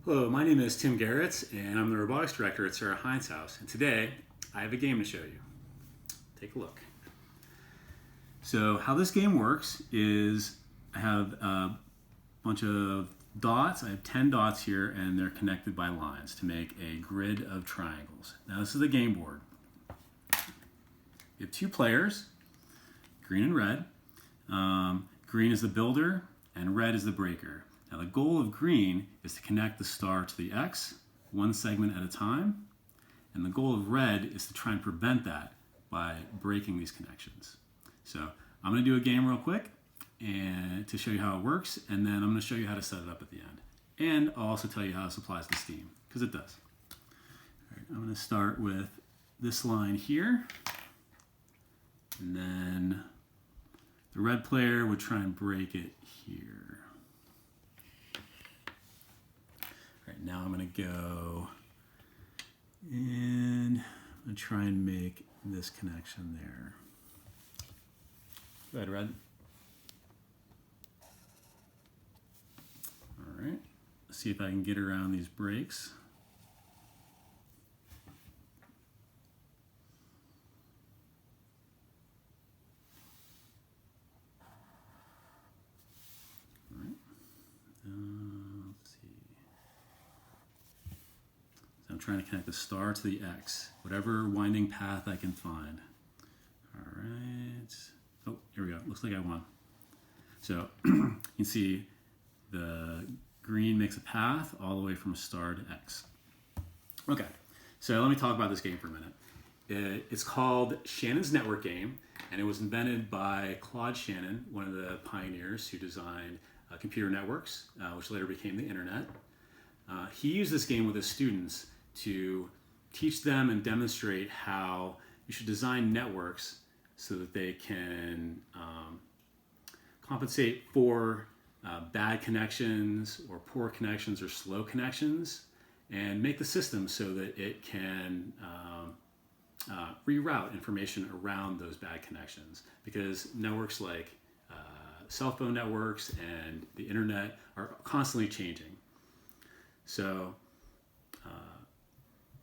Hello, my name is Tim Garrett, and I'm the Robotics Director at Sarah Hines' house. And today, I have a game to show you. Take a look. So how this game works is I have a bunch of dots. I have 10 dots here, and they're connected by lines to make a grid of triangles. Now this is the game board. We have two players, green and red. Green is the builder, and red is the breaker. Now the goal of green is to connect the star to the X, one segment at a time, and the goal of red is to try and prevent that by breaking these connections. So I'm going to do a game real quick and to show you how it works, and then I'm going to show you how to set it up at the end. And I'll also tell you how this applies to Steam, because it does. All right, I'm going to start with this line here, and then the red player would try and break it here. All right, now I'm going to go and I'm going to try and make this connection there. Go ahead, red. All right, let's see if I can get around these breaks. I'm trying to connect the star to the X, whatever winding path I can find. All right. Oh, here we go. Looks like I won. So you can see the green makes a path all the way from star to X. Okay, so let me talk about this game for a minute. It's called Shannon's Network Game, and it was invented by Claude Shannon, one of the pioneers who designed computer networks, which later became the internet. He used this game with his students to teach them and demonstrate how you should design networks so that they can compensate for bad connections or poor connections or slow connections, and make the system so that it can reroute information around those bad connections, because networks like cell phone networks and the internet are constantly changing. So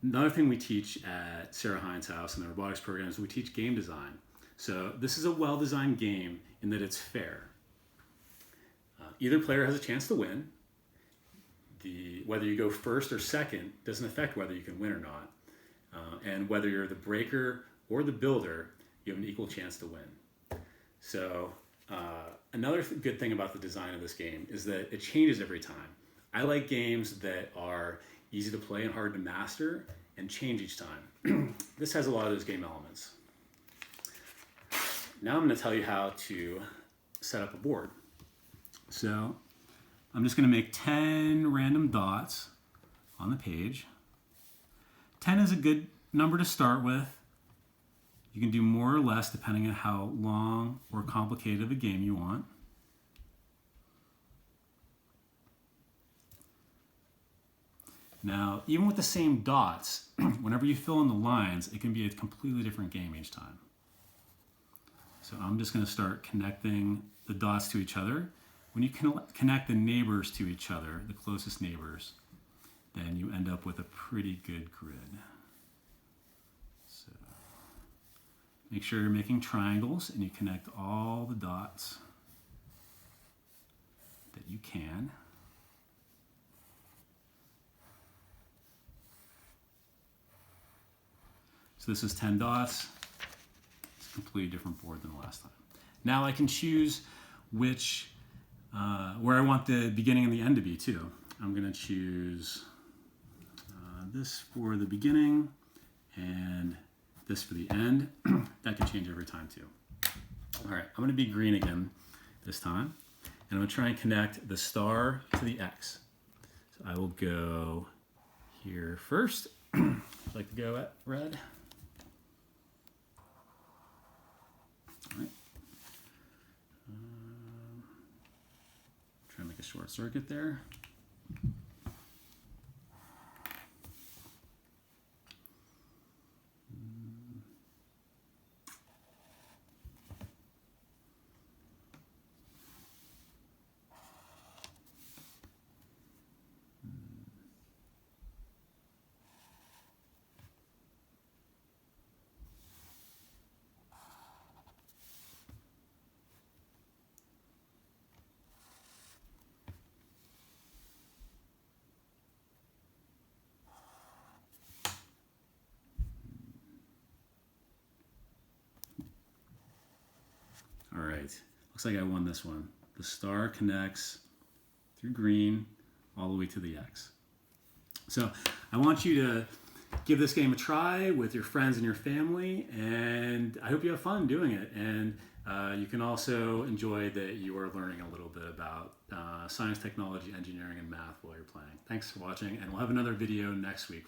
another thing we teach at Sarah Hines' house in the robotics program is we teach game design. So this is a well-designed game in that it's fair. Either player has a chance to win. Whether you go first or second doesn't affect whether you can win or not. And whether you're the breaker or the builder, you have an equal chance to win. So another good thing about the design of this game is that it changes every time. I like games that are easy to play and hard to master and change each time. This has a lot of those game elements. Now I'm going to tell you how to set up a board. So I'm just going to make 10 random dots on the page. 10 is a good number to start with. You can do more or less depending on how long or complicated of a game you want. Now, even with the same dots, whenever you fill in the lines, it can be a completely different game each time. So I'm just going to start connecting the dots to each other. When you connect the neighbors to each other, the closest neighbors, then you end up with a pretty good grid. So make sure you're making triangles and you connect all the dots that you can. So this is 10 dots. It's a completely different board than the last time. Now I can choose where I want the beginning and the end to be too. I'm going to choose this for the beginning and this for the end. That can change every time too. All right, I'm going to be green again this time, and I'm going to try and connect the star to the X. So I will go here first. I'd like to go at red. All right. Try and make a short circuit there. All right, looks like I won this one. The star connects through green all the way to the X. So I want you to give this game a try with your friends and your family, and I hope you have fun doing it. And you can also enjoy that you are learning a little bit about science, technology, engineering, and math while you're playing. Thanks for watching, and we'll have another video next week